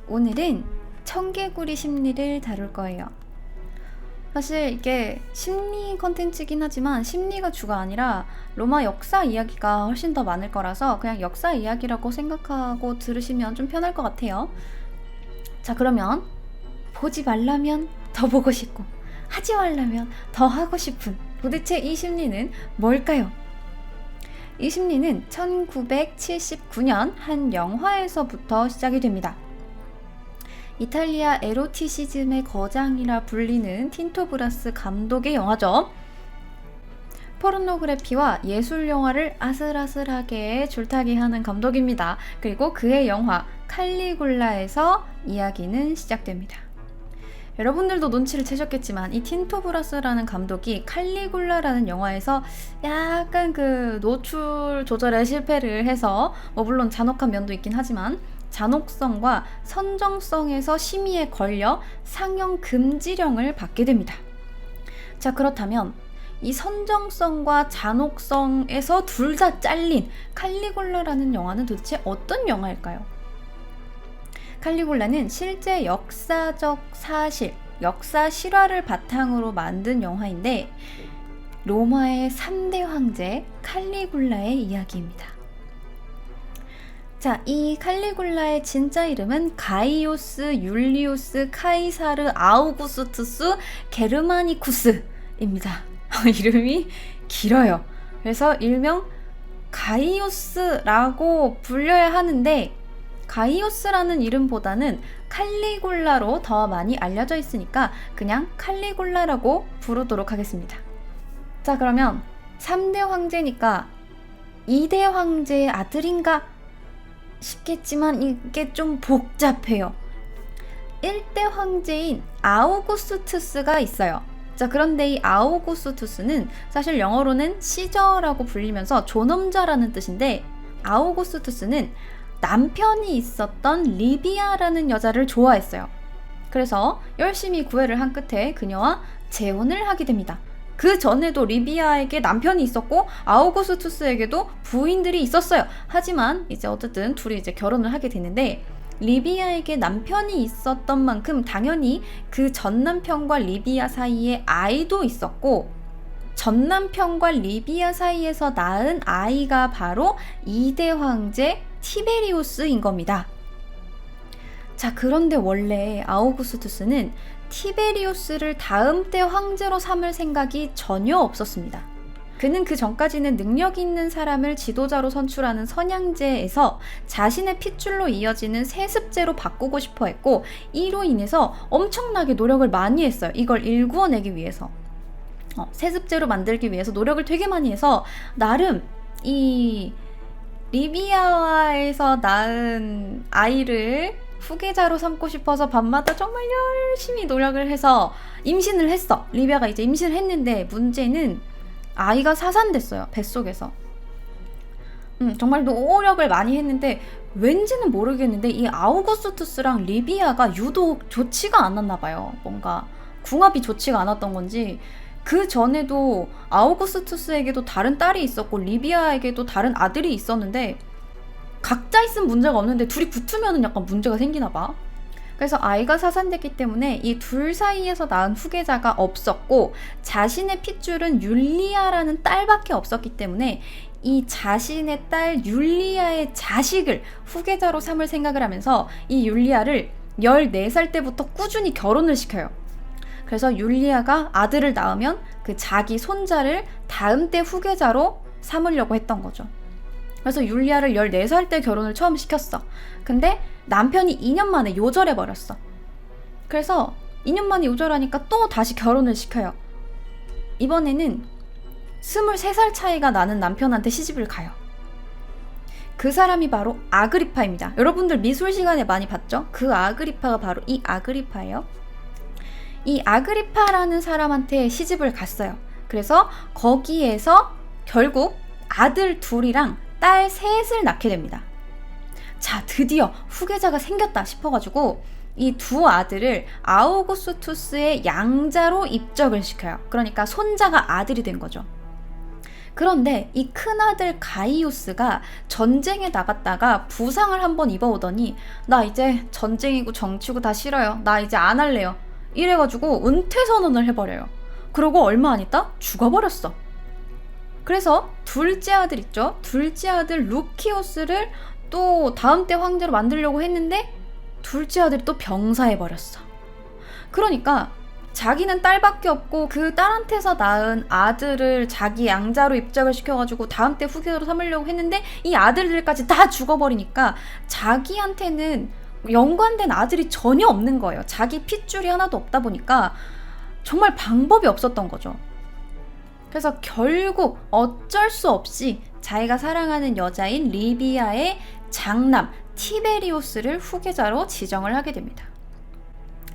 오늘은 청개구리 심리를 다룰 거예요. 사실 이게 심리 컨텐츠긴 하지만 심리가 주가 아니라 로마 역사 이야기가 훨씬 더 많을 거라서 그냥 역사 이야기라고 생각하고 들으시면 좀 편할 것 같아요. 자, 그러면 보지 말라면 더 보고 싶고 하지 말라면 더 하고 싶은 도대체 이 심리는 뭘까요? 이 심리는 1979년 한 영화에서부터 시작이 됩니다. 이탈리아 에로티시즘의 거장이라 불리는 틴토 브라스 감독의 영화죠. 포르노그래피와 예술 영화를 아슬아슬하게 줄타기 하는 감독입니다. 그리고 그의 영화 칼리굴라에서 이야기는 시작됩니다. 여러분들도 눈치를 채셨겠지만 이 틴토 브라스라는 감독이 칼리굴라라는 영화에서 약간 그 노출 조절에 실패를 해서 물론 잔혹한 면도 있긴 하지만 잔혹성과 선정성에서 심의에 걸려 상영 금지령을 받게 됩니다. 자, 그렇다면 이 선정성과 잔혹성에서 둘 다 잘린 칼리굴라라는 영화는 도대체 어떤 영화일까요? 칼리굴라는 실제 역사적 사실, 역사 실화를 바탕으로 만든 영화인데 로마의 3대 황제 칼리굴라의 이야기입니다. 자, 이 칼리굴라의 진짜 이름은 가이오스 율리우스 카이사르 아우구스투스 게르마니쿠스입니다. 이름이 길어요. 그래서 일명 가이오스라고 불려야 하는데 가이오스라는 이름보다는 칼리굴라로 더 많이 알려져 있으니까 그냥 칼리굴라라고 부르도록 하겠습니다. 자, 그러면 3대 황제니까 2대 황제의 아들인가 싶겠지만 이게 좀 복잡해요. 1대 황제인 아우구스투스가 있어요. 자, 그런데 이 아우구스투스는 사실 영어로는 시저라고 불리면서 존엄자라는 뜻인데 아우구스투스는 남편이 있었던 리비아라는 여자를 좋아했어요. 그래서 열심히 구애를 한 끝에 그녀와 재혼을 하게 됩니다. 그 전에도 리비아에게 남편이 있었고 아우구스투스에게도 부인들이 있었어요. 하지만 이제 어쨌든 둘이 이제 결혼을 하게 되는데 리비아에게 남편이 있었던 만큼 당연히 그 전 남편과 리비아 사이에 아이도 있었고 전 남편과 리비아 사이에서 낳은 아이가 바로 2대 황제 티베리우스인 겁니다. 자, 그런데 원래 아우구스투스는 티베리우스를 다음 때 황제로 삼을 생각이 전혀 없었습니다. 그는 그 전까지는 능력 있는 사람을 지도자로 선출하는 선양제에서 자신의 핏줄로 이어지는 세습제로 바꾸고 싶어 했고 이로 인해서 엄청나게 노력을 많이 했어요. 이걸 일구어내기 위해서. 세습제로 만들기 위해서 노력을 되게 많이 해서 나름 이 리비아에서 낳은 아이를 후계자로 삼고 싶어서 밤마다 정말 열심히 노력을 해서 임신을 했어. 리비아가 이제 임신을 했는데 문제는 아이가 사산됐어요. 뱃속에서. 정말 노력을 많이 했는데 왠지는 모르겠는데 이 아우구스투스랑 리비아가 유독 좋지가 않았나 봐요. 뭔가 궁합이 좋지가 않았던 건지 그 전에도 아우구스투스에게도 다른 딸이 있었고 리비아에게도 다른 아들이 있었는데 각자 있으면 문제가 없는데 둘이 붙으면 약간 문제가 생기나 봐. 그래서 아이가 사산됐기 때문에 이 둘 사이에서 낳은 후계자가 없었고 자신의 핏줄은 율리아라는 딸밖에 없었기 때문에 이 자신의 딸 율리아의 자식을 후계자로 삼을 생각을 하면서 이 율리아를 14살 때부터 꾸준히 결혼을 시켜요. 그래서 율리아가 아들을 낳으면 그 자기 손자를 다음 때 후계자로 삼으려고 했던 거죠. 그래서 율리아를 14살 때 결혼을 처음 시켰어. 근데 남편이 2년 만에 요절해버렸어. 그래서 2년 만에 요절하니까 또 다시 결혼을 시켜요. 이번에는 23살 차이가 나는 남편한테 시집을 가요. 그 사람이 바로 아그리파입니다. 여러분들 미술 시간에 많이 봤죠? 그 아그리파가 바로 이 아그리파예요. 이 아그리파라는 사람한테 시집을 갔어요. 그래서 거기에서 결국 아들 둘이랑 딸 셋을 낳게 됩니다. 자, 드디어 후계자가 생겼다 싶어가지고 이 두 아들을 아우구스투스의 양자로 입적을 시켜요. 그러니까 손자가 아들이 된 거죠. 그런데 이 큰아들 가이우스가 전쟁에 나갔다가 부상을 한번 입어오더니 나 이제 전쟁이고 정치고 다 싫어요. 나 이제 안 할래요. 이래가지고 은퇴 선언을 해버려요. 그러고 얼마 안 있다 죽어버렸어. 그래서 둘째 아들 있죠? 둘째 아들 루키오스를 또 다음 때 황제로 만들려고 했는데 둘째 아들이 또 병사해버렸어. 그러니까 자기는 딸밖에 없고 그 딸한테서 낳은 아들을 자기 양자로 입장을 시켜가지고 다음 때 후계자로 삼으려고 했는데 이 아들들까지 다 죽어버리니까 자기한테는 연관된 아들이 전혀 없는 거예요. 자기 핏줄이 하나도 없다 보니까 정말 방법이 없었던 거죠. 그래서 결국 어쩔 수 없이 자기가 사랑하는 여자인 리비아의 장남 티베리우스를 후계자로 지정을 하게 됩니다.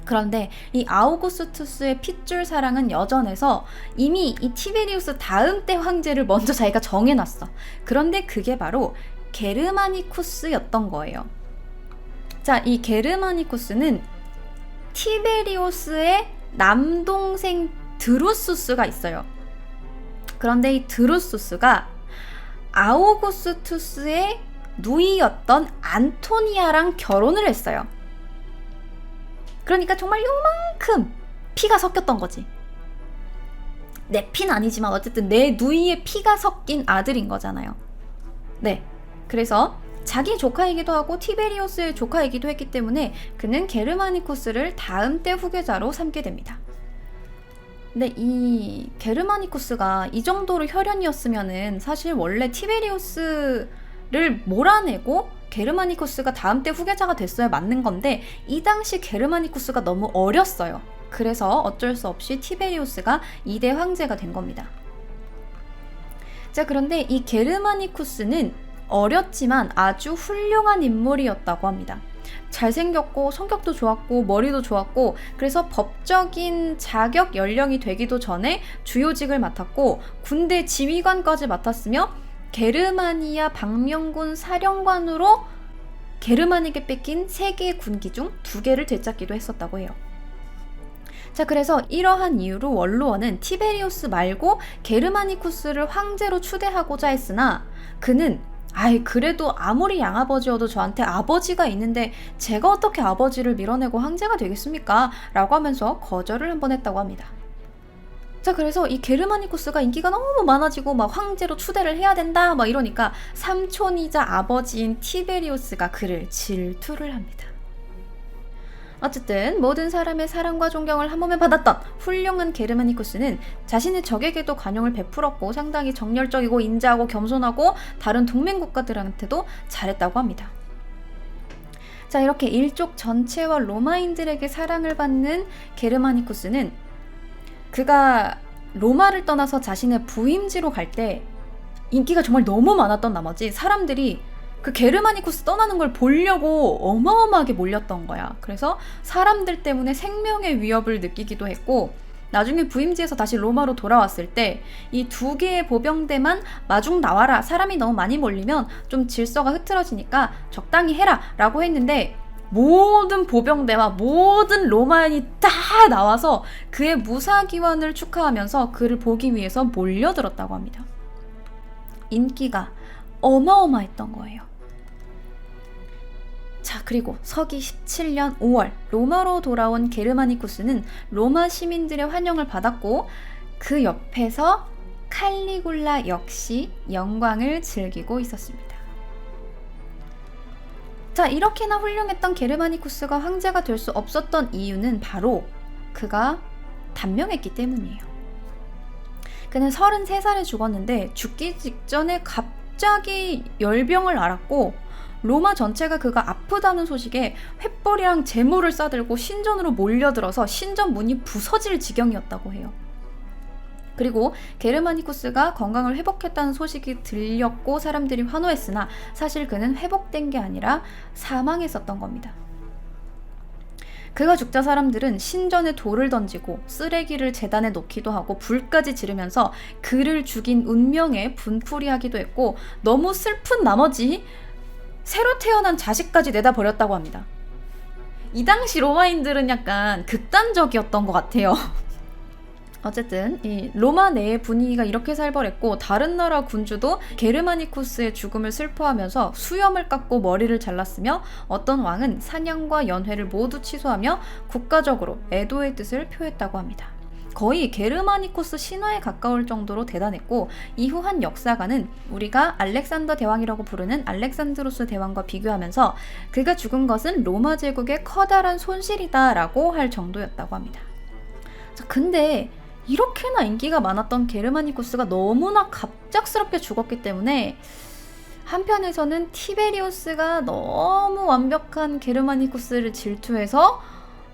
그런데 이 아우구스투스의 핏줄 사랑은 여전해서 이미 이 티베리우스 다음 때 황제를 먼저 자기가 정해놨어. 그런데 그게 바로 게르마니쿠스였던 거예요. 자, 이 게르마니쿠스는 티베리우스의 남동생 드루수스가 있어요. 그런데 이 드루수스가 아우구스투스의 누이였던 안토니아랑 결혼을 했어요. 그러니까 정말 요만큼 피가 섞였던 거지. 내 피는 아니지만 어쨌든 내 누이의 피가 섞인 아들인 거잖아요. 네, 그래서 자기 조카이기도 하고 티베리우스의 조카이기도 했기 때문에 그는 게르마니쿠스를 다음 때 후계자로 삼게 됩니다. 근데 이 게르마니쿠스가 이 정도로 혈연이었으면은 사실 원래 티베리우스를 몰아내고 게르마니쿠스가 다음 때 후계자가 됐어야 맞는 건데 이 당시 게르마니쿠스가 너무 어렸어요. 그래서 어쩔 수 없이 티베리우스가 2대 황제가 된 겁니다. 자, 그런데 이 게르마니쿠스는 어렸지만 아주 훌륭한 인물이었다고 합니다. 잘생겼고 성격도 좋았고 머리도 좋았고 그래서 법적인 자격 연령이 되기도 전에 주요직을 맡았고 군대 지휘관까지 맡았으며 게르마니아 방명군 사령관으로 게르만에게 뺏긴 3개의 군기 중 2개를 되찾기도 했었다고 해요. 자, 그래서 이러한 이유로 원로원은 티베리우스 말고 게르마니쿠스를 황제로 추대하고자 했으나 그는 그래도 아무리 양아버지여도 저한테 아버지가 있는데 제가 어떻게 아버지를 밀어내고 황제가 되겠습니까? 라고 하면서 거절을 한번 했다고 합니다. 자, 그래서 이 게르마니쿠스가 인기가 너무 많아지고 막 황제로 추대를 해야 된다 막 이러니까 삼촌이자 아버지인 티베리우스가 그를 질투를 합니다. 어쨌든 모든 사람의 사랑과 존경을 한 몸에 받았던 훌륭한 게르마니쿠스는 자신의 적에게도 관용을 베풀었고 상당히 정열적이고 인자하고 겸손하고 다른 동맹 국가들한테도 잘했다고 합니다. 자, 이렇게 일족 전체와 로마인들에게 사랑을 받는 게르마니쿠스는 그가 로마를 떠나서 자신의 부임지로 갈 때 인기가 정말 너무 많았던 나머지 사람들이 그 게르마니쿠스 떠나는 걸 보려고 어마어마하게 몰렸던 거야. 그래서 사람들 때문에 생명의 위협을 느끼기도 했고 나중에 부임지에서 다시 로마로 돌아왔을 때 이 2개의 보병대만 마중 나와라. 사람이 너무 많이 몰리면 좀 질서가 흐트러지니까 적당히 해라 라고 했는데 모든 보병대와 모든 로마인이 다 나와서 그의 무사기환을 축하하면서 그를 보기 위해서 몰려들었다고 합니다. 인기가 어마어마했던 거예요. 자, 그리고 서기 17년 5월 로마로 돌아온 게르마니쿠스는 로마 시민들의 환영을 받았고 그 옆에서 칼리굴라 역시 영광을 즐기고 있었습니다. 자, 이렇게나 훌륭했던 게르마니쿠스가 황제가 될 수 없었던 이유는 바로 그가 단명했기 때문이에요. 그는 33살에 죽었는데 죽기 직전에 갑자기 열병을 앓았고 로마 전체가 그가 아프다는 소식에 횃불이랑 재물을 싸들고 신전으로 몰려들어서 신전 문이 부서질 지경이었다고 해요. 그리고 게르마니쿠스가 건강을 회복했다는 소식이 들렸고 사람들이 환호했으나 사실 그는 회복된 게 아니라 사망했었던 겁니다. 그가 죽자 사람들은 신전에 돌을 던지고 쓰레기를 재단에 놓기도 하고 불까지 지르면서 그를 죽인 운명에 분풀이하기도 했고 너무 슬픈 나머지 새로 태어난 자식까지 내다 버렸다고 합니다. 이 당시 로마인들은 약간 극단적이었던 것 같아요. 어쨌든 이 로마 내의 분위기가 이렇게 살벌했고 다른 나라 군주도 게르마니쿠스의 죽음을 슬퍼하면서 수염을 깎고 머리를 잘랐으며 어떤 왕은 사냥과 연회를 모두 취소하며 국가적으로 애도의 뜻을 표했다고 합니다. 거의 게르마니쿠스 신화에 가까울 정도로 대단했고 이후 한 역사가는 우리가 알렉산더 대왕이라고 부르는 알렉산드로스 대왕과 비교하면서 그가 죽은 것은 로마 제국의 커다란 손실이다 라고 할 정도였다고 합니다. 자, 근데 이렇게나 인기가 많았던 게르마니쿠스가 너무나 갑작스럽게 죽었기 때문에 한편에서는 티베리우스가 너무 완벽한 게르마니쿠스를 질투해서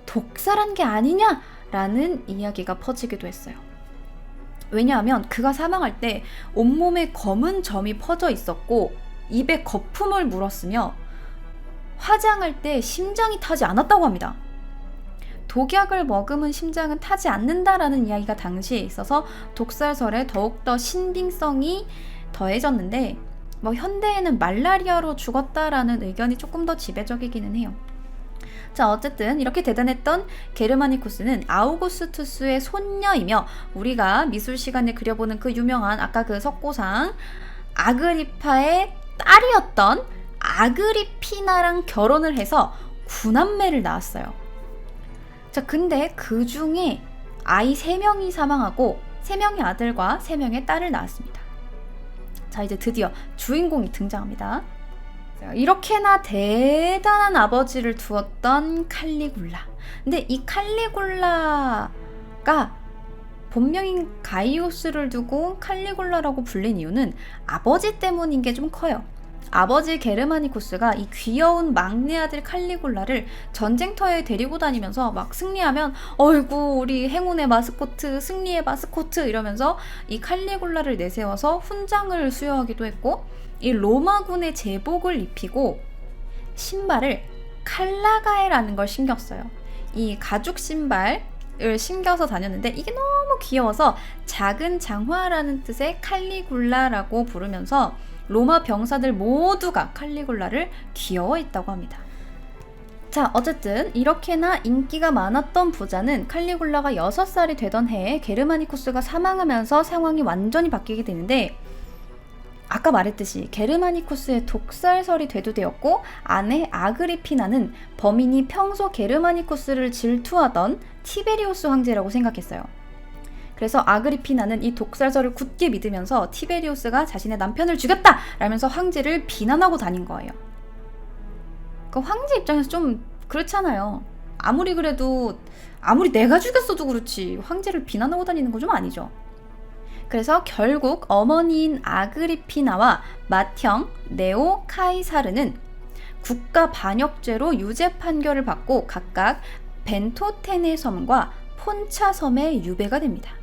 독살한 게 아니냐라는 이야기가 퍼지기도 했어요. 왜냐하면 그가 사망할 때 온몸에 검은 점이 퍼져 있었고 입에 거품을 물었으며 화장할 때 심장이 타지 않았다고 합니다. 독약을 머금은 심장은 타지 않는다라는 이야기가 당시에 있어서 독살설에 더욱더 신빙성이 더해졌는데 현대에는 말라리아로 죽었다라는 의견이 조금 더 지배적이기는 해요. 자, 어쨌든 이렇게 대단했던 게르마니쿠스는 아우구스투스의 손녀이며 우리가 미술 시간에 그려보는 그 유명한 아까 그 석고상 아그리파의 딸이었던 아그리피나랑 결혼을 해서 9남매를 낳았어요. 자, 근데 그 중에 아이 3명이 사망하고 3명의 아들과 3명의 딸을 낳았습니다. 자, 이제 드디어 주인공이 등장합니다. 자, 이렇게나 대단한 아버지를 두었던 칼리굴라. 근데 이 칼리굴라가 본명인 가이우스를 두고 칼리굴라라고 불린 이유는 아버지 때문인 게 좀 커요. 아버지 게르마니쿠스가 이 귀여운 막내 아들 칼리굴라를 전쟁터에 데리고 다니면서 막 승리하면 어이구 우리 행운의 마스코트, 승리의 마스코트 이러면서 이 칼리굴라를 내세워서 훈장을 수여하기도 했고 이 로마군의 제복을 입히고 신발을 칼라가에라는 걸 신겼어요. 이 가죽 신발을 신겨서 다녔는데 이게 너무 귀여워서 작은 장화라는 뜻의 칼리굴라라고 부르면서 로마 병사들 모두가 칼리굴라를 귀여워했다고 합니다. 자, 어쨌든 이렇게나 인기가 많았던 부자는 칼리굴라가 6살이 되던 해에 게르마니쿠스가 사망하면서 상황이 완전히 바뀌게 되는데 아까 말했듯이 게르마니쿠스의 독살설이 대두되었고 아내 아그리피나는 범인이 평소 게르마니쿠스를 질투하던 티베리우스 황제라고 생각했어요. 그래서 아그리피나는 이 독살설을 굳게 믿으면서 티베리우스가 자신의 남편을 죽였다! 라면서 황제를 비난하고 다닌 거예요. 그러니까 황제 입장에서 좀 그렇잖아요. 아무리 그래도 아무리 내가 죽였어도 그렇지 황제를 비난하고 다니는 건 좀 아니죠. 그래서 결국 어머니인 아그리피나와 맏형 네오 카이사르는 국가 반역죄로 유죄 판결을 받고 각각 벤토테네 섬과 폰차 섬에 유배가 됩니다.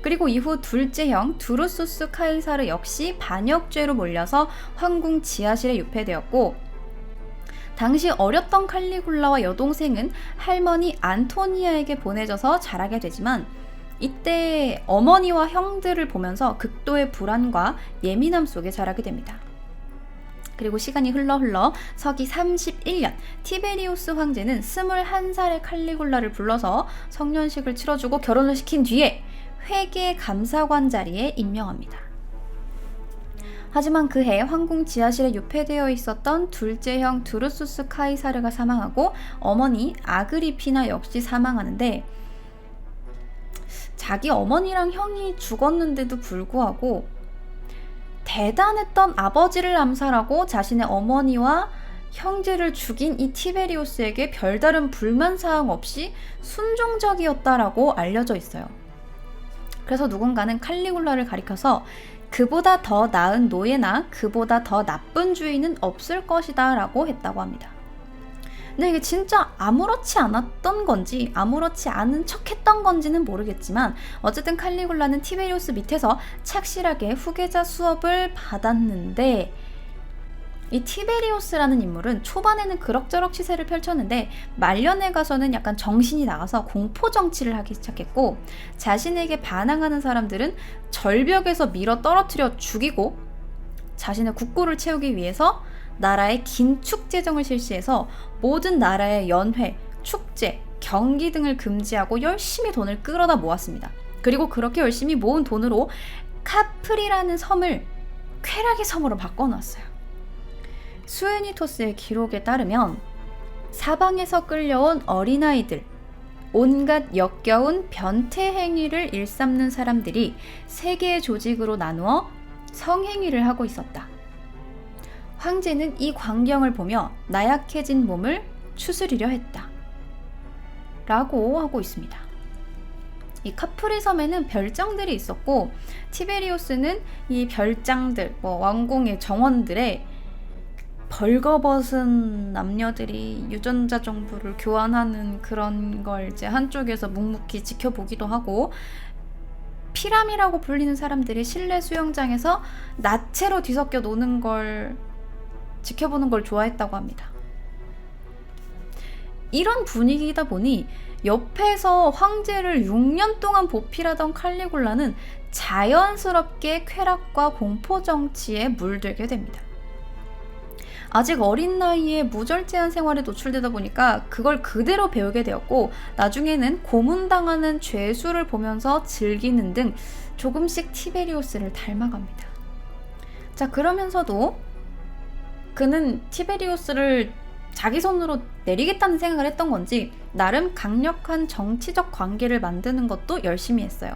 그리고 이후 둘째 형 두루수스 카이사르 역시 반역죄로 몰려서 황궁 지하실에 유폐되었고 당시 어렸던 칼리굴라와 여동생은 할머니 안토니아에게 보내져서 자라게 되지만 이때 어머니와 형들을 보면서 극도의 불안과 예민함 속에 자라게 됩니다. 그리고 시간이 흘러 서기 31년 티베리우스 황제는 21살의 칼리굴라를 불러서 성년식을 치러주고 결혼을 시킨 뒤에 회계 감사관 자리에 임명합니다. 하지만 그해 황궁 지하실에 유폐되어 있었던 둘째 형 두루수스 카이사르가 사망하고 어머니 아그리피나 역시 사망하는데 자기 어머니랑 형이 죽었는데도 불구하고 대단했던 아버지를 암살하고 자신의 어머니와 형제를 죽인 이 티베리우스에게 별다른 불만사항 없이 순종적이었다라고 알려져 있어요. 그래서 누군가는 칼리굴라를 가리켜서 그보다 더 나은 노예나 그보다 더 나쁜 주인은 없을 것이다 라고 했다고 합니다. 근데 이게 진짜 아무렇지 않았던 건지 아무렇지 않은 척 했던 건지는 모르겠지만 어쨌든 칼리굴라는 티베리우스 밑에서 착실하게 후계자 수업을 받았는데 이 티베리우스라는 인물은 초반에는 그럭저럭 시세를 펼쳤는데 말년에 가서는 약간 정신이 나가서 공포 정치를 하기 시작했고 자신에게 반항하는 사람들은 절벽에서 밀어 떨어뜨려 죽이고 자신의 국고를 채우기 위해서 나라의 긴축 재정을 실시해서 모든 나라의 연회, 축제, 경기 등을 금지하고 열심히 돈을 끌어다 모았습니다. 그리고 그렇게 열심히 모은 돈으로 카프리라는 섬을 쾌락의 섬으로 바꿔놨어요. 수에니토스의 기록에 따르면 사방에서 끌려온 어린아이들, 온갖 역겨운 변태 행위를 일삼는 사람들이 3개의 조직으로 나누어 성행위를 하고 있었다. 황제는 이 광경을 보며 나약해진 몸을 추스리려 했다. 라고 하고 있습니다. 이 카프리 섬에는 별장들이 있었고 티베리우스는 이 별장들, 왕궁의 정원들에 벌거벗은 남녀들이 유전자 정보를 교환하는 그런 걸 이제 한쪽에서 묵묵히 지켜보기도 하고, 피람이라고 불리는 사람들이 실내 수영장에서 나체로 뒤섞여 노는 걸 지켜보는 걸 좋아했다고 합니다. 이런 분위기이다 보니 옆에서 황제를 6년 동안 보필하던 칼리굴라는 자연스럽게 쾌락과 공포 정치에 물들게 됩니다. 아직 어린 나이에 무절제한 생활에 노출되다 보니까 그걸 그대로 배우게 되었고, 나중에는 고문당하는 죄수를 보면서 즐기는 등 조금씩 티베리우스를 닮아갑니다. 자, 그러면서도 그는 티베리우스를 자기 손으로 내리겠다는 생각을 했던 건지 나름 강력한 정치적 관계를 만드는 것도 열심히 했어요.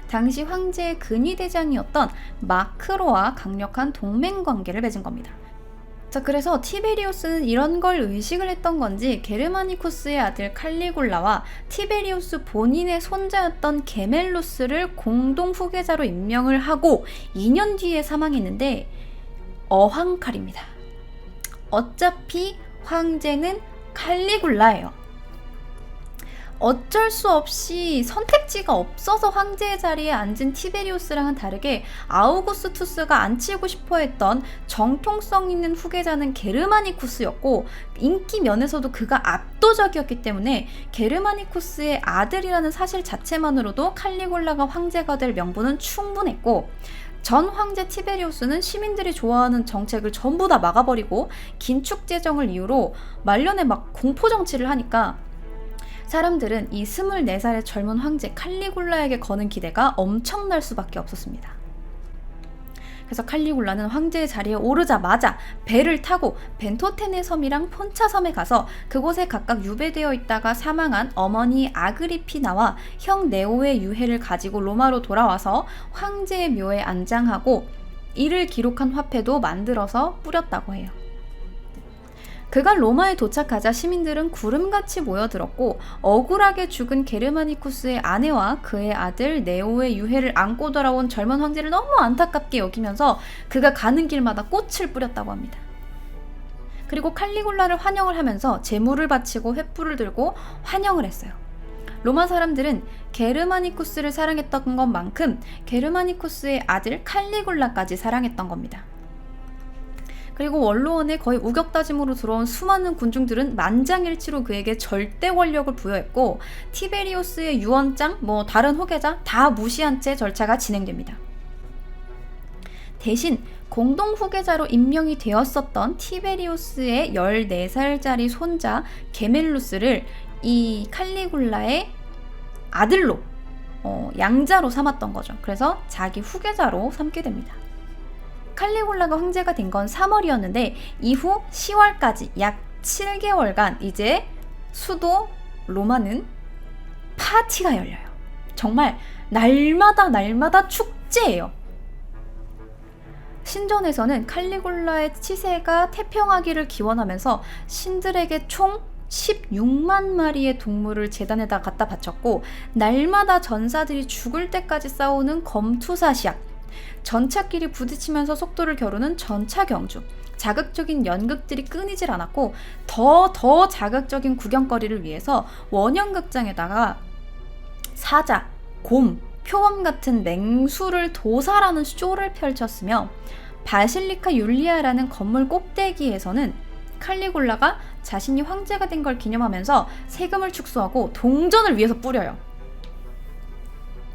당시 황제의 근위대장이었던 마크로와 강력한 동맹 관계를 맺은 겁니다. 자, 그래서 티베리우스는 이런 걸 의식을 했던 건지 게르마니쿠스의 아들 칼리굴라와 티베리우스 본인의 손자였던 게멜루스를 공동 후계자로 임명을 하고 2년 뒤에 사망했는데, 어황칼입니다. 어차피 황제는 칼리굴라예요. 어쩔 수 없이 선택지가 없어서 황제의 자리에 앉은 티베리우스랑은 다르게 아우구스투스가 앉히고 싶어 했던 정통성 있는 후계자는 게르마니쿠스였고, 인기 면에서도 그가 압도적이었기 때문에 게르마니쿠스의 아들이라는 사실 자체만으로도 칼리굴라가 황제가 될 명분은 충분했고, 전 황제 티베리우스는 시민들이 좋아하는 정책을 전부 다 막아버리고 긴축 재정을 이유로 말년에 막 공포 정치를 하니까 사람들은 이 24살의 젊은 황제 칼리굴라에게 거는 기대가 엄청날 수밖에 없었습니다. 그래서 칼리굴라는 황제의 자리에 오르자마자 배를 타고 벤토테네 섬이랑 폰차 섬에 가서 그곳에 각각 유배되어 있다가 사망한 어머니 아그리피나와 형 네오의 유해를 가지고 로마로 돌아와서 황제의 묘에 안장하고 이를 기록한 화폐도 만들어서 뿌렸다고 해요. 그가 로마에 도착하자 시민들은 구름같이 모여들었고, 억울하게 죽은 게르마니쿠스의 아내와 그의 아들 네오의 유해를 안고 돌아온 젊은 황제를 너무 안타깝게 여기면서 그가 가는 길마다 꽃을 뿌렸다고 합니다. 그리고 칼리굴라를 환영을 하면서 제물을 바치고 횃불을 들고 환영을 했어요. 로마 사람들은 게르마니쿠스를 사랑했던 것만큼 게르마니쿠스의 아들 칼리굴라까지 사랑했던 겁니다. 그리고 원로원에 거의 우격다짐으로 들어온 수많은 군중들은 만장일치로 그에게 절대 권력을 부여했고, 티베리우스의 유언장, 다른 후계자 다 무시한 채 절차가 진행됩니다. 대신 공동 후계자로 임명이 되었었던 티베리우스의 14살짜리 손자 게멜루스를 이 칼리굴라의 아들로 양자로 삼았던 거죠. 그래서 자기 후계자로 삼게 됩니다. 칼리굴라가 황제가 된 건 3월이었는데 이후 10월까지 약 7개월간 이제 수도 로마는 파티가 열려요. 정말 날마다 축제예요. 신전에서는 칼리굴라의 치세가 태평하기를 기원하면서 신들에게 총 16만 마리의 동물을 제단에다 갖다 바쳤고, 날마다 전사들이 죽을 때까지 싸우는 검투사시악, 전차끼리 부딪히면서 속도를 겨루는 전차경주, 자극적인 연극들이 끊이질 않았고, 더 자극적인 구경거리를 위해서 원형극장에다가 사자, 곰, 표범 같은 맹수를 도살하는 쇼를 펼쳤으며, 바실리카 율리아라는 건물 꼭대기에서는 칼리굴라가 자신이 황제가 된 걸 기념하면서 세금을 축소하고 동전을 위에서 뿌려요.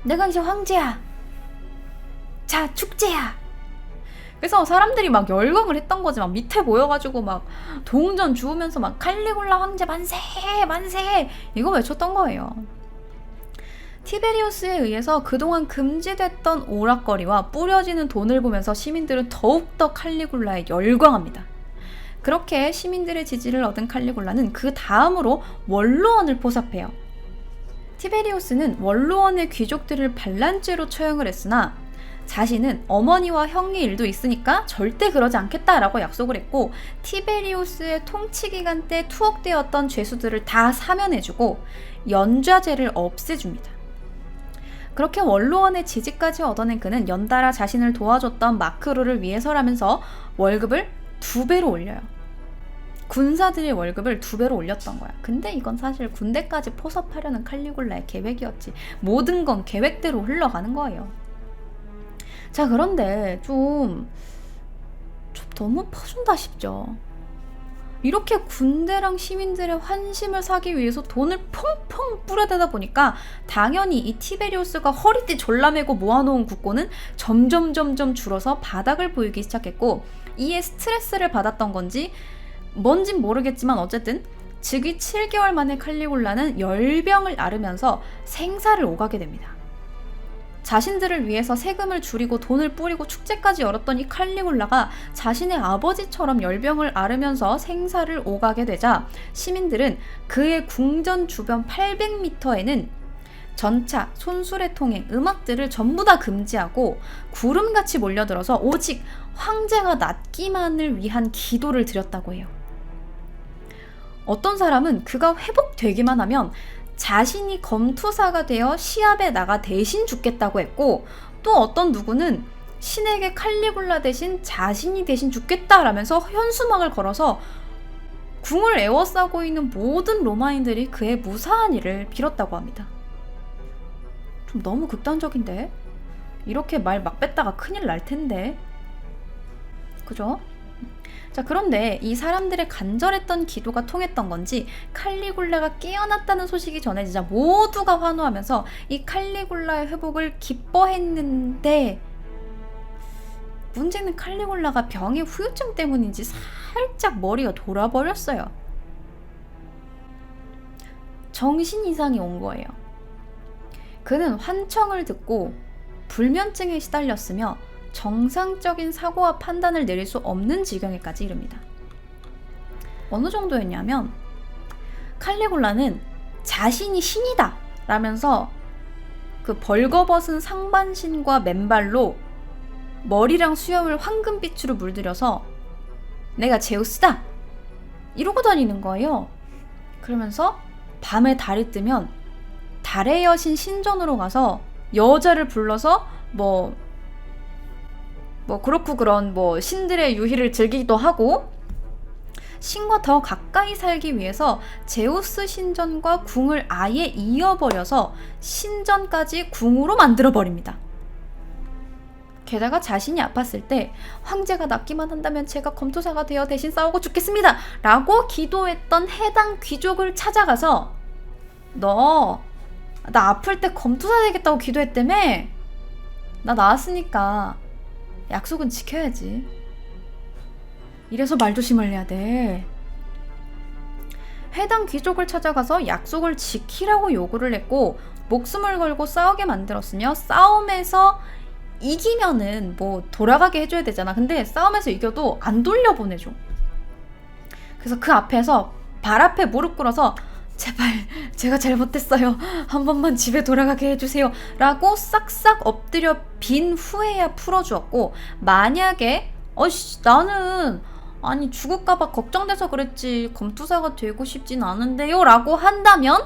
내가 이제 황제야. 자, 축제야. 그래서 사람들이 막 열광을 했던 거지. 막 밑에 모여가지고 막 동전 주우면서 막 칼리굴라 황제 만세 만세 이거 외쳤던 거예요. 티베리우스에 의해서 그동안 금지됐던 오락거리와 뿌려지는 돈을 보면서 시민들은 더욱더 칼리굴라에 열광합니다. 그렇게 시민들의 지지를 얻은 칼리굴라는 그 다음으로 원로원을 포섭해요. 티베리우스는 원로원의 귀족들을 반란죄로 처형을 했으나 자신은 어머니와 형의 일도 있으니까 절대 그러지 않겠다라고 약속을 했고, 티베리우스의 통치 기간 때 투옥되었던 죄수들을 다 사면해주고 연좌제를 없애줍니다. 그렇게 원로원의 지지까지 얻어낸 그는 연달아 자신을 도와줬던 마크로를 위해서라면서 월급을 2배로 올려요. 군사들의 월급을 2배로 올렸던 거야. 근데 이건 사실 군대까지 포섭하려는 칼리굴라의 계획이었지. 모든 건 계획대로 흘러가는 거예요. 자, 그런데 좀 너무 퍼준다 싶죠. 이렇게 군대랑 시민들의 환심을 사기 위해서 돈을 펑펑 뿌려대다 보니까 당연히 이 티베리우스가 허리띠 졸라매고 모아놓은 국고는 점점 줄어서 바닥을 보이기 시작했고, 이에 스트레스를 받았던 건지 뭔진 모르겠지만 어쨌든 즉위 7개월 만에 칼리굴라는 열병을 앓으면서 생사를 오가게 됩니다. 자신들을 위해서 세금을 줄이고 돈을 뿌리고 축제까지 열었던 이 칼리굴라가 자신의 아버지처럼 열병을 앓으면서 생사를 오가게 되자 시민들은 그의 궁전 주변 800m에는 전차, 손수레 통행, 음악들을 전부 다 금지하고 구름같이 몰려들어서 오직 황제가 낫기만을 위한 기도를 드렸다고 해요. 어떤 사람은 그가 회복되기만 하면 자신이 검투사가 되어 시합에 나가 대신 죽겠다고 했고, 또 어떤 누구는 신에게 칼리굴라 대신 자신이 대신 죽겠다라면서 현수막을 걸어서 궁을 에워싸고 있는 모든 로마인들이 그의 무사한 일을 빌었다고 합니다. 좀 너무 극단적인데? 이렇게 말 막 뺐다가 큰일 날 텐데. 그죠? 자, 그런데 이 사람들의 간절했던 기도가 통했던 건지 칼리굴라가 깨어났다는 소식이 전해지자 모두가 환호하면서 이 칼리굴라의 회복을 기뻐했는데, 문제는 칼리굴라가 병의 후유증 때문인지 살짝 머리가 돌아버렸어요. 정신 이상이 온 거예요. 그는 환청을 듣고 불면증에 시달렸으며 정상적인 사고와 판단을 내릴 수 없는 지경에까지 이릅니다. 어느 정도였냐면 칼리굴라는 자신이 신이다 라면서 그 벌거벗은 상반신과 맨발로 머리랑 수염을 황금빛으로 물들여서 내가 제우스다 이러고 다니는 거예요. 그러면서 밤에 달이 뜨면 달의 여신 신전으로 가서 여자를 불러서 그렇고 그런 신들의 유희를 즐기기도 하고, 신과 더 가까이 살기 위해서 제우스 신전과 궁을 아예 이어버려서 신전까지 궁으로 만들어버립니다. 게다가 자신이 아팠을 때 황제가 낫기만 한다면 제가 검투사가 되어 대신 싸우고 죽겠습니다 라고 기도했던 해당 귀족을 찾아가서 너 나 아플 때 검투사 되겠다고 기도했다며? 나 나았으니까 약속은 지켜야지. 이래서 말조심을 해야 돼. 해당 귀족을 찾아가서 약속을 지키라고 요구를 했고 목숨을 걸고 싸우게 만들었으며, 싸움에서 이기면은 돌아가게 해줘야 되잖아. 근데 싸움에서 이겨도 안 돌려보내줘. 그래서 그 앞에서 발 앞에 무릎 꿇어서 제발 제가 잘못했어요. 한 번만 집에 돌아가게 해주세요 라고 싹싹 엎드려 빈 후에야 풀어주었고, 만약에 나는 죽을까봐 걱정돼서 그랬지 검투사가 되고 싶진 않은데요 라고 한다면,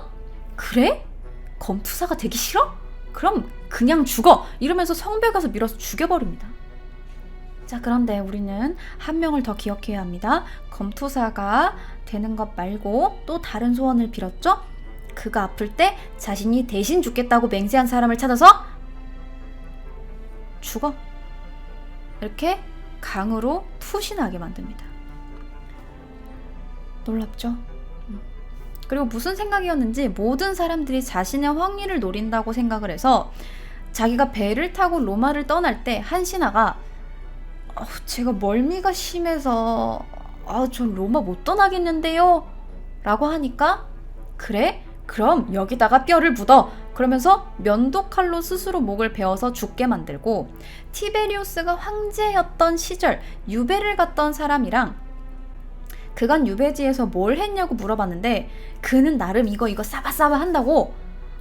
그래? 검투사가 되기 싫어? 그럼 그냥 죽어! 이러면서 성벽 가서 밀어서 죽여버립니다. 자, 그런데 우리는 한 명을 더 기억해야 합니다. 검투사가 되는 것 말고 또 다른 소원을 빌었죠? 그가 아플 때 자신이 대신 죽겠다고 맹세한 사람을 찾아서 죽어! 이렇게 강으로 투신하게 만듭니다. 놀랍죠? 그리고 무슨 생각이었는지 모든 사람들이 자신의 황위를 노린다고 생각을 해서 자기가 배를 타고 로마를 떠날 때 한 신하가 제가 멀미가 심해서 전 로마 못 떠나겠는데요 라고 하니까, 그래? 그럼 여기다가 뼈를 묻어 그러면서 면도칼로 스스로 목을 베어서 죽게 만들고, 티베리우스가 황제였던 시절 유배를 갔던 사람이랑 그간 유배지에서 뭘 했냐고 물어봤는데, 그는 나름 이거 싸바싸바 한다고,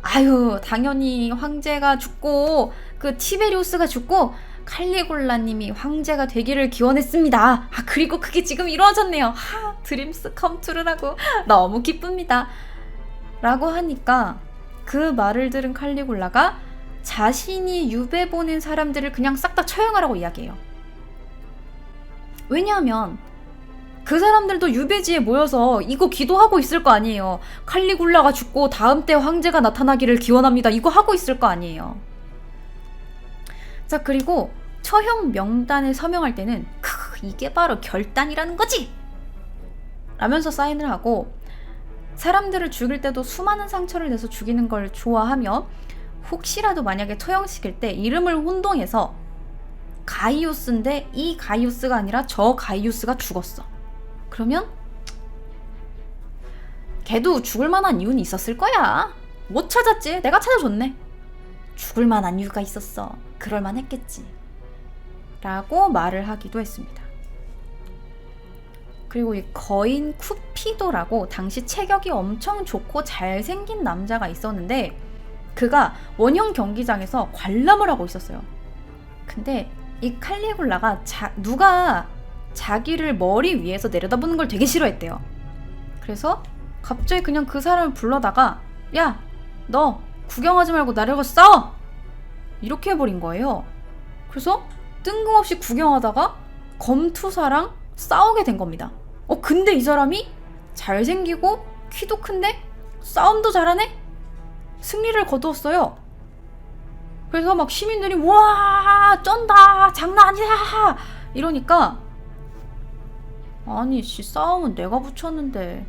아유 당연히 황제가 죽고 그 티베리우스가 죽고 칼리굴라님이 황제가 되기를 기원했습니다. 그리고 그게 지금 이루어졌네요. 드림스 컴투르라고 너무 기쁩니다. 라고 하니까 그 말을 들은 칼리굴라가 자신이 유배 보낸 사람들을 그냥 싹 다 처형하라고 이야기해요. 왜냐하면 그 사람들도 유배지에 모여서 이거 기도하고 있을 거 아니에요. 칼리굴라가 죽고 다음 때 황제가 나타나기를 기원합니다. 이거 하고 있을 거 아니에요. 자, 그리고 처형 명단에 서명할 때는 이게 바로 결단이라는 거지! 라면서 사인을 하고, 사람들을 죽일 때도 수많은 상처를 내서 죽이는 걸 좋아하며, 혹시라도 만약에 처형시킬 때 이름을 혼동해서 가이우스인데 이 가이우스가 아니라 저 가이우스가 죽었어. 그러면 걔도 죽을 만한 이유는 있었을 거야. 못 찾았지? 내가 찾아줬네. 죽을 만한 이유가 있었어. 그럴 만했겠지. 라고 말을 하기도 했습니다. 그리고 이 거인 쿠피도라고 당시 체격이 엄청 좋고 잘생긴 남자가 있었는데, 그가 원형 경기장에서 관람을 하고 있었어요. 근데 이 칼리굴라가 누가 자기를 머리 위에서 내려다보는 걸 되게 싫어했대요. 그래서 갑자기 그냥 그 사람을 불러다가, 야, 너 구경하지 말고 나를 싸워! 이렇게 해버린 거예요. 그래서 뜬금없이 구경하다가 검투사랑 싸우게 된 겁니다. 근데 이 사람이 잘생기고 키도 큰데 싸움도 잘하네? 승리를 거두었어요. 그래서 막 시민들이 와 쩐다 장난 아니다 이러니까, 아니 싸움은 내가 붙였는데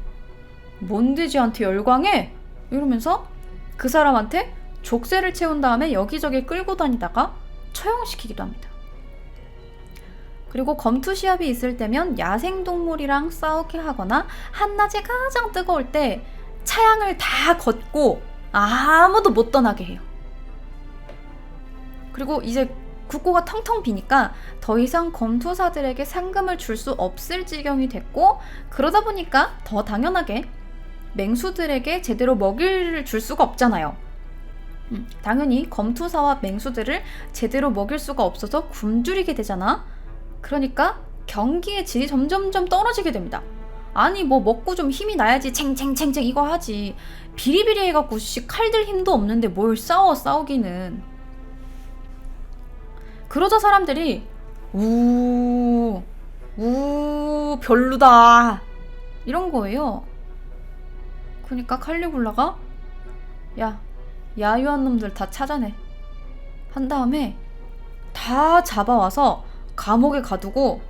뭔데 쟤한테 열광해? 이러면서 그 사람한테 족쇄를 채운 다음에 여기저기 끌고 다니다가 처형시키기도 합니다. 그리고 검투 시합이 있을 때면 야생동물이랑 싸우게 하거나 한낮에 가장 뜨거울 때 차양을 다 걷고 아무도 못 떠나게 해요. 그리고 이제 국고가 텅텅 비니까 더 이상 검투사들에게 상금을 줄 수 없을 지경이 됐고, 그러다 보니까 더 당연하게 맹수들에게 제대로 먹이를 줄 수가 없잖아요. 당연히 검투사와 맹수들을 제대로 먹일 수가 없어서 굶주리게 되잖아. 그러니까 경기의 질이 점점점 떨어지게 됩니다. 아니 뭐 먹고 좀 힘이 나야지 챙챙챙챙 이거 하지, 비리비리 해갖고 칼들 힘도 없는데 뭘 싸우기는. 그러자 사람들이 별로다 이런 거예요. 그러니까 칼리굴라가 야, 야유한 놈들 다 찾아내 한 다음에 다 잡아와서 감옥에 가두고,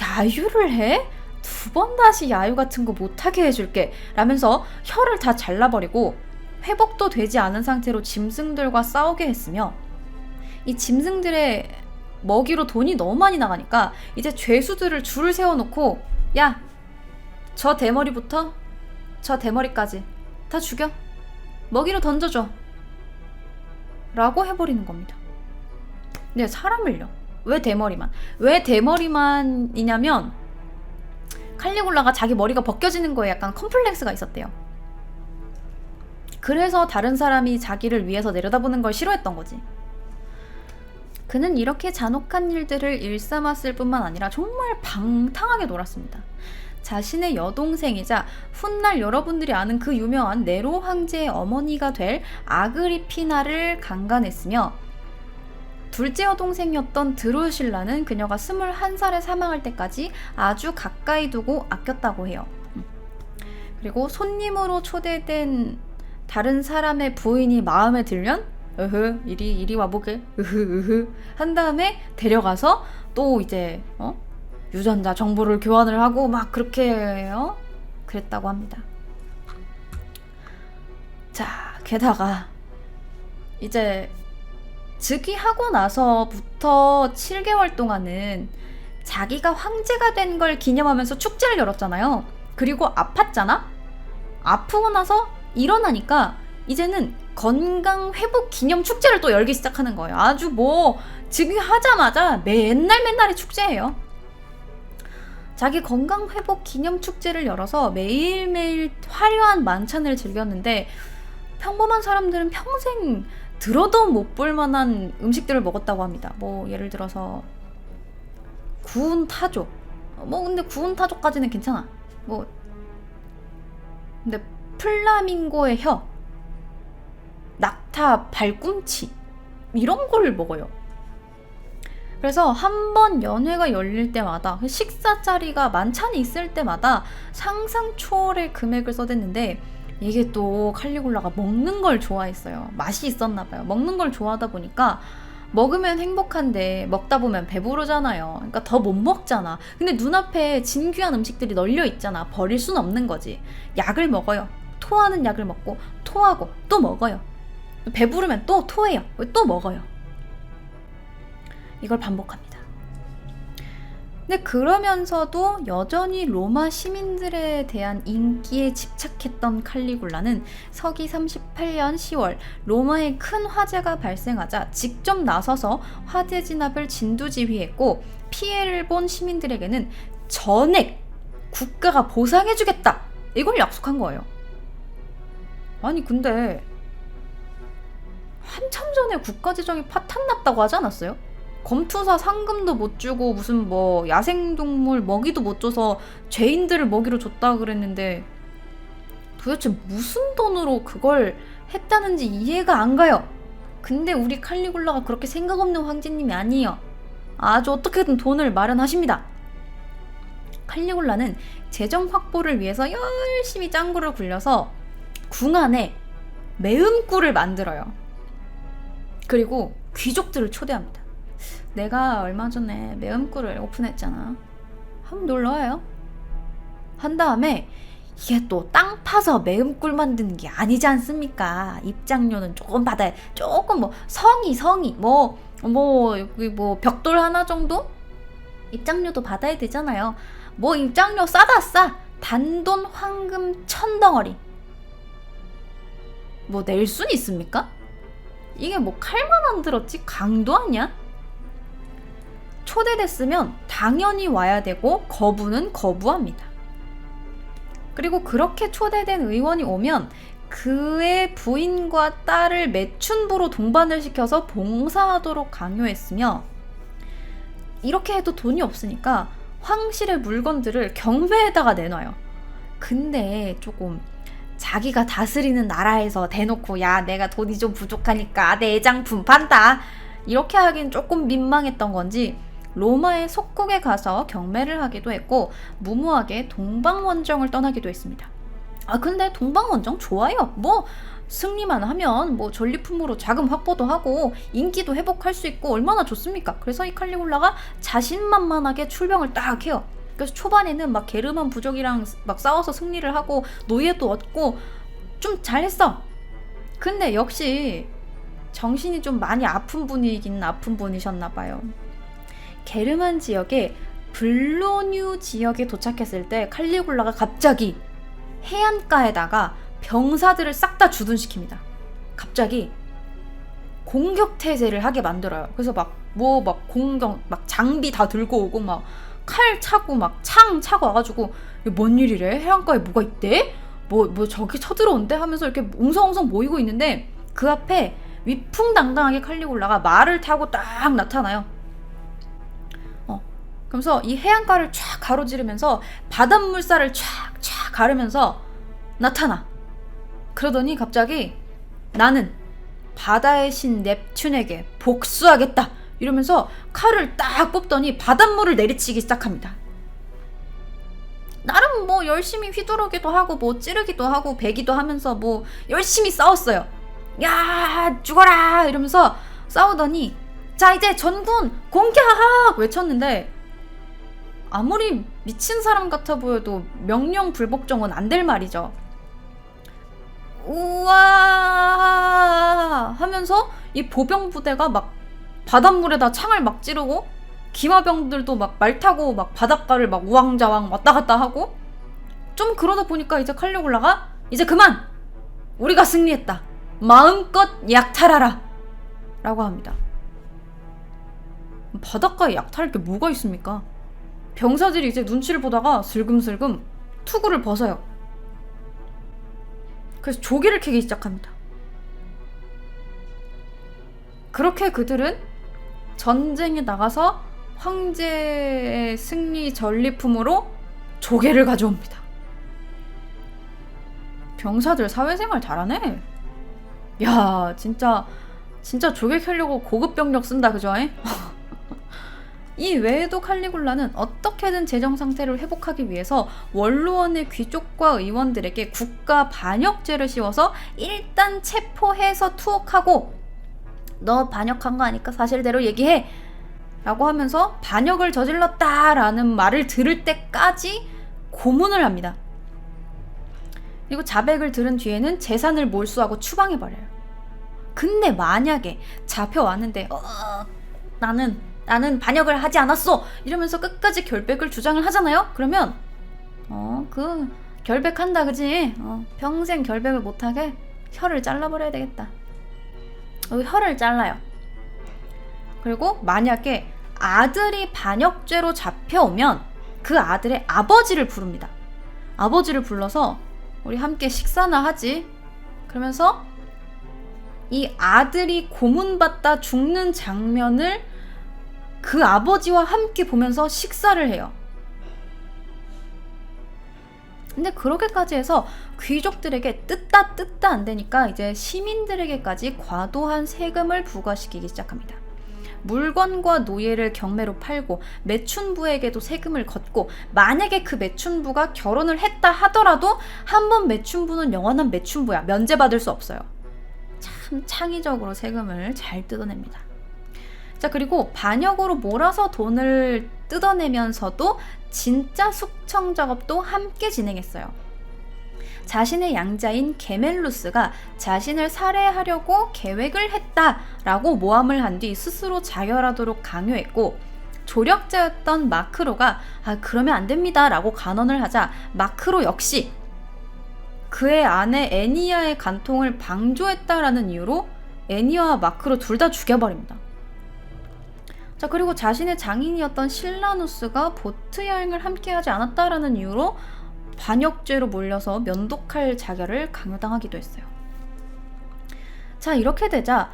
야유를 해? 2번 다시 야유 같은 거 못하게 해줄게 라면서 혀를 다 잘라버리고 회복도 되지 않은 상태로 짐승들과 싸우게 했으며, 이 짐승들의 먹이로 돈이 너무 많이 나가니까 이제 죄수들을 줄을 세워놓고, 야, 저 대머리부터 저 대머리까지 다 죽여, 먹이로 던져줘 라고 해버리는 겁니다. 네, 사람을요. 왜 대머리만이냐면 칼리굴라가 자기 머리가 벗겨지는 거에 약간 컴플렉스가 있었대요. 그래서 다른 사람이 자기를 위해서 내려다보는 걸 싫어했던 거지. 그는 이렇게 잔혹한 일들을 일삼았을 뿐만 아니라 정말 방탕하게 놀았습니다. 자신의 여동생이자 훗날 여러분들이 아는 그 유명한 네로 황제의 어머니가 될 아그리피나를 강간했으며, 둘째 여동생이었던 드루실라는 그녀가 21살에 사망할 때까지 아주 가까이 두고 아꼈다고 해요. 그리고 손님으로 초대된 다른 사람의 부인이 마음에 들면 이리 와보게 한 다음에 데려가서 또 이제 유전자 정보를 교환을 하고 막 그렇게 그랬다고 합니다. 자, 게다가 이제 즉위하고 나서부터 7개월 동안은 자기가 황제가 된 걸 기념하면서 축제를 열었잖아요. 그리고 아팠잖아? 아프고 나서 일어나니까 이제는 건강 회복 기념 축제를 또 열기 시작하는 거예요. 아주 뭐 즉위하자마자 맨날이 축제예요. 자기 건강 회복 기념 축제를 열어서 매일매일 화려한 만찬을 즐겼는데 평범한 사람들은 평생 들어도 못 볼 만한 음식들을 먹었다고 합니다. 뭐 예를 들어서 구운 타조. 뭐 근데 구운 타조까지는 괜찮아. 뭐 근데 플라밍고의 혀, 낙타 발꿈치 이런 걸 먹어요. 그래서 한 번 연회가 열릴 때마다 식사 자리가 만찬이 있을 때마다 상상 초월의 금액을 써댔는데 이게 또 칼리굴라가 먹는 걸 좋아했어요. 맛이 있었나 봐요. 먹는 걸 좋아하다 보니까 먹으면 행복한데 먹다 보면 배부르잖아요. 그러니까 더 못 먹잖아. 근데 눈앞에 진귀한 음식들이 널려 있잖아. 버릴 순 없는 거지. 약을 먹어요. 토하는 약을 먹고 토하고 또 먹어요. 배부르면 또 토해요. 또 먹어요. 이걸 반복합니다. 근데 그러면서도 여전히 로마 시민들에 대한 인기에 집착했던 칼리굴라는 서기 38년 10월 로마에 큰 화재가 발생하자 직접 나서서 화재 진압을 진두지휘했고 피해를 본 시민들에게는 전액 국가가 보상해주겠다 이걸 약속한 거예요. 아니 근데 한참 전에 국가재정이 파탄났다고 하지 않았어요? 검투사 상금도 못 주고 무슨 뭐 야생동물 먹이도 못 줘서 죄인들을 먹이로 줬다 그랬는데 도대체 무슨 돈으로 그걸 했다는지 이해가 안 가요. 근데 우리 칼리굴라가 그렇게 생각 없는 황제님이 아니에요. 아주 어떻게든 돈을 마련하십니다. 칼리굴라는 재정 확보를 위해서 열심히 짱구를 굴려서 궁 안에 매음굴을 만들어요. 그리고 귀족들을 초대합니다. 내가 얼마 전에 매음굴을 오픈했잖아. 한번 놀러와요. 한 다음에 이게 또 땅 파서 매음굴 만드는 게 아니지 않습니까? 입장료는 조금 받아야 조금 뭐 성이 뭐 벽돌 하나 정도? 입장료도 받아야 되잖아요. 뭐 입장료 싸다 싸. 단돈 황금 1000덩어리. 뭐 낼 순 있습니까? 이게 뭐 칼만 안 들었지 강도 아니야? 초대됐으면 당연히 와야 되고 거부는 거부합니다. 그리고 그렇게 초대된 의원이 오면 그의 부인과 딸을 매춘부로 동반을 시켜서 봉사하도록 강요했으며 이렇게 해도 돈이 없으니까 황실의 물건들을 경매에다가 내놔요. 근데 조금 자기가 다스리는 나라에서 대놓고 야 내가 돈이 좀 부족하니까 내 애장품 판다 이렇게 하긴 조금 민망했던 건지 로마의 속국에 가서 경매를 하기도 했고 무모하게 동방원정을 떠나기도 했습니다. 아 근데 동방원정 좋아요. 뭐 승리만 하면 뭐 전리품으로 자금 확보도 하고 인기도 회복할 수 있고 얼마나 좋습니까? 그래서 이 칼리굴라가 자신만만하게 출병을 딱 해요. 그래서 초반에는 막 게르만 부족이랑 막 싸워서 승리를 하고 노예도 얻고 좀 잘했어. 근데 역시 정신이 좀 많이 아픈 분이긴 아픈 분이셨나 봐요. 게르만 지역의 블로뉴 지역에 도착했을 때 칼리굴라가 갑자기 해안가에다가 병사들을 싹 다 주둔시킵니다. 갑자기 공격태세를 하게 만들어요. 그래서 막 공격 막 장비 다 들고 오고 막 칼 차고 막 창 차고 와가지고 뭔 일이래? 해안가에 뭐가 있대? 뭐 저기 쳐들어온대? 하면서 이렇게 웅성웅성 모이고 있는데 그 앞에 위풍당당하게 칼리굴라가 말을 타고 딱 나타나요. 그러면서 이 해안가를 쫙 가로지르면서 바닷물살을 쫙 가르면서 나타나. 그러더니 갑자기 나는 바다의 신 넵튠에게 복수하겠다 이러면서 칼을 딱 뽑더니 바닷물을 내리치기 시작합니다. 나름 뭐 열심히 휘두르기도 하고 뭐 찌르기도 하고 베기도 하면서 뭐 열심히 싸웠어요. 야 죽어라 이러면서 싸우더니 자 이제 전군 공격 외쳤는데 아무리 미친 사람 같아 보여도 명령 불복종은 안 될 말이죠. 우와 하면서 이 보병 부대가 막 바닷물에다 창을 막 찌르고 기마병들도 막 말 타고 막 바닷가를 막 우왕좌왕 왔다 갔다 하고 좀 그러다 보니까 이제 칼리굴라가 이제 그만! 우리가 승리했다. 마음껏 약탈하라 라고 합니다. 바닷가에 약탈할 게 뭐가 있습니까? 병사들이 이제 눈치를 보다가 슬금슬금 투구를 벗어요. 그래서 조개를 캐기 시작합니다. 그렇게 그들은 전쟁에 나가서 황제의 승리 전리품으로 조개를 가져옵니다. 병사들 사회생활 잘하네. 야, 진짜 조개 캐려고 고급 병력 쓴다, 그죠? 이 외에도 칼리굴라는 어떻게든 재정 상태를 회복하기 위해서 원로원의 귀족과 의원들에게 국가 반역죄를 씌워서 일단 체포해서 투옥하고, 너 반역한 거 아니까 사실대로 얘기해 라고 하면서 반역을 저질렀다라는 말을 들을 때까지 고문을 합니다. 그리고 자백을 들은 뒤에는 재산을 몰수하고 추방해버려요. 근데 만약에 잡혀왔는데 나는 반역을 하지 않았어 이러면서 끝까지 결백을 주장을 하잖아요. 그러면 그 결백한다 그지? 평생 결백을 못하게 혀를 잘라버려야 되겠다. 혀를 잘라요. 그리고 만약에 아들이 반역죄로 잡혀오면 그 아들의 아버지를 부릅니다. 아버지를 불러서 우리 함께 식사나 하지. 그러면서 이 아들이 고문받다 죽는 장면을 그 아버지와 함께 보면서 식사를 해요. 근데 그렇게까지 해서 귀족들에게 뜯다 안 되니까 이제 시민들에게까지 과도한 세금을 부과시키기 시작합니다. 물건과 노예를 경매로 팔고 매춘부에게도 세금을 걷고, 만약에 그 매춘부가 결혼을 했다 하더라도 한 번 매춘부는 영원한 매춘부야. 면제받을 수 없어요. 참 창의적으로 세금을 잘 뜯어냅니다. 자, 그리고 반역으로 몰아서 돈을 뜯어내면서도 진짜 숙청 작업도 함께 진행했어요. 자신의 양자인 게멜루스가 자신을 살해하려고 계획을 했다라고 모함을 한 뒤 스스로 자결하도록 강요했고, 조력자였던 마크로가 그러면 안 됩니다 라고 간언을 하자 마크로 역시 그의 아내 애니아의 간통을 방조했다라는 이유로 애니아와 마크로 둘 다 죽여버립니다. 자, 그리고 자신의 장인이었던 실라누스가 보트 여행을 함께하지 않았다라는 이유로 반역죄로 몰려서 면독할 자결을 강요당하기도 했어요. 자, 이렇게 되자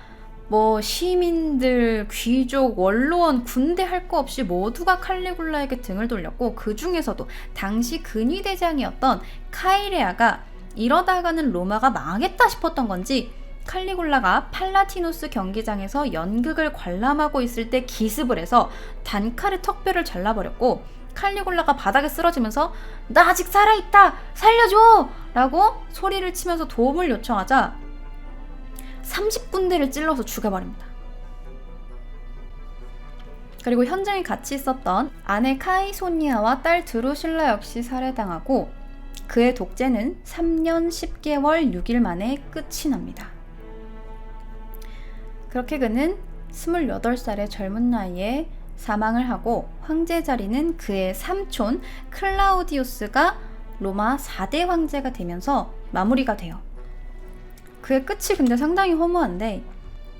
시민들, 귀족, 원로원, 군대 할 거 없이 모두가 칼리굴라에게 등을 돌렸고, 그 중에서도 당시 근위대장이었던 카이레아가 이러다가는 로마가 망하겠다 싶었던 건지 칼리굴라가 팔라티누스 경기장에서 연극을 관람하고 있을 때 기습을 해서 단칼에 턱뼈를 잘라버렸고, 칼리굴라가 바닥에 쓰러지면서 나 아직 살아있다! 살려줘! 라고 소리를 치면서 도움을 요청하자 30군데를 찔러서 죽여버립니다. 그리고 현장에 같이 있었던 아내 카이소니아와 딸 드루실라 역시 살해당하고, 그의 독재는 3년 10개월 6일 만에 끝이 납니다. 그렇게 그는 28살의 젊은 나이에 사망을 하고, 황제 자리는 그의 삼촌 클라우디우스가 로마 4대 황제가 되면서 마무리가 돼요. 그의 끝이 근데 상당히 허무한데,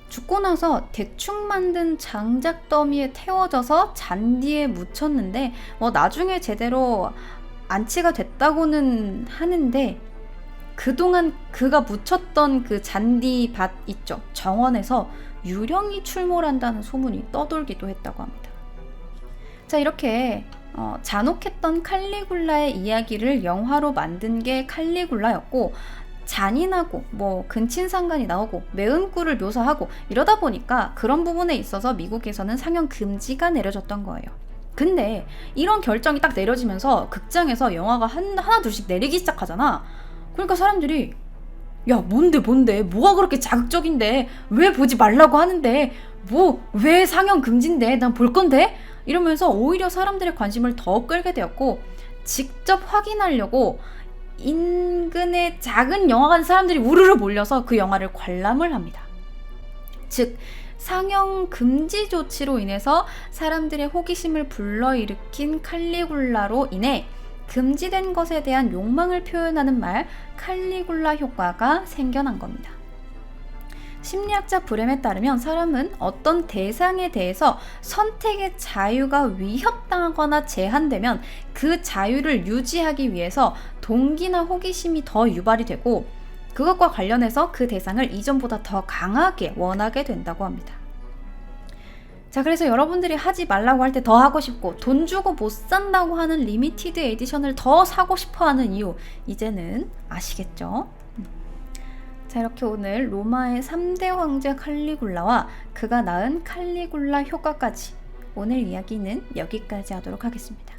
죽고 나서 대충 만든 장작 더미에 태워져서 잔디에 묻혔는데 나중에 제대로 안치가 됐다고는 하는데, 그동안 그가 묻혔던 그 잔디밭 있죠, 정원에서 유령이 출몰한다는 소문이 떠돌기도 했다고 합니다. 자, 이렇게 잔혹했던 칼리굴라의 이야기를 영화로 만든 게 칼리굴라였고, 잔인하고 근친상간이 나오고 매운 꿀을 묘사하고 이러다 보니까 그런 부분에 있어서 미국에서는 상영 금지가 내려졌던 거예요. 근데 이런 결정이 딱 내려지면서 극장에서 영화가 하나 둘씩 내리기 시작하잖아. 그러니까 사람들이 야, 뭔데 뭐가 그렇게 자극적인데, 왜 보지 말라고 하는데, 왜 상영 금지인데, 난 볼 건데, 이러면서 오히려 사람들의 관심을 더 끌게 되었고, 직접 확인하려고 인근의 작은 영화관 사람들이 우르르 몰려서 그 영화를 관람을 합니다. 즉, 상영 금지 조치로 인해서 사람들의 호기심을 불러일으킨 칼리굴라로 인해 금지된 것에 대한 욕망을 표현하는 말, 칼리굴라 효과가 생겨난 겁니다. 심리학자 브렘에 따르면 사람은 어떤 대상에 대해서 선택의 자유가 위협당하거나 제한되면 그 자유를 유지하기 위해서 동기나 호기심이 더 유발이 되고 그것과 관련해서 그 대상을 이전보다 더 강하게 원하게 된다고 합니다. 자, 그래서 여러분들이 하지 말라고 할 때 더 하고 싶고 돈 주고 못 산다고 하는 리미티드 에디션을 더 사고 싶어 하는 이유 이제는 아시겠죠? 자, 이렇게 오늘 로마의 3대 황제 칼리굴라와 그가 낳은 칼리굴라 효과까지 오늘 이야기는 여기까지 하도록 하겠습니다.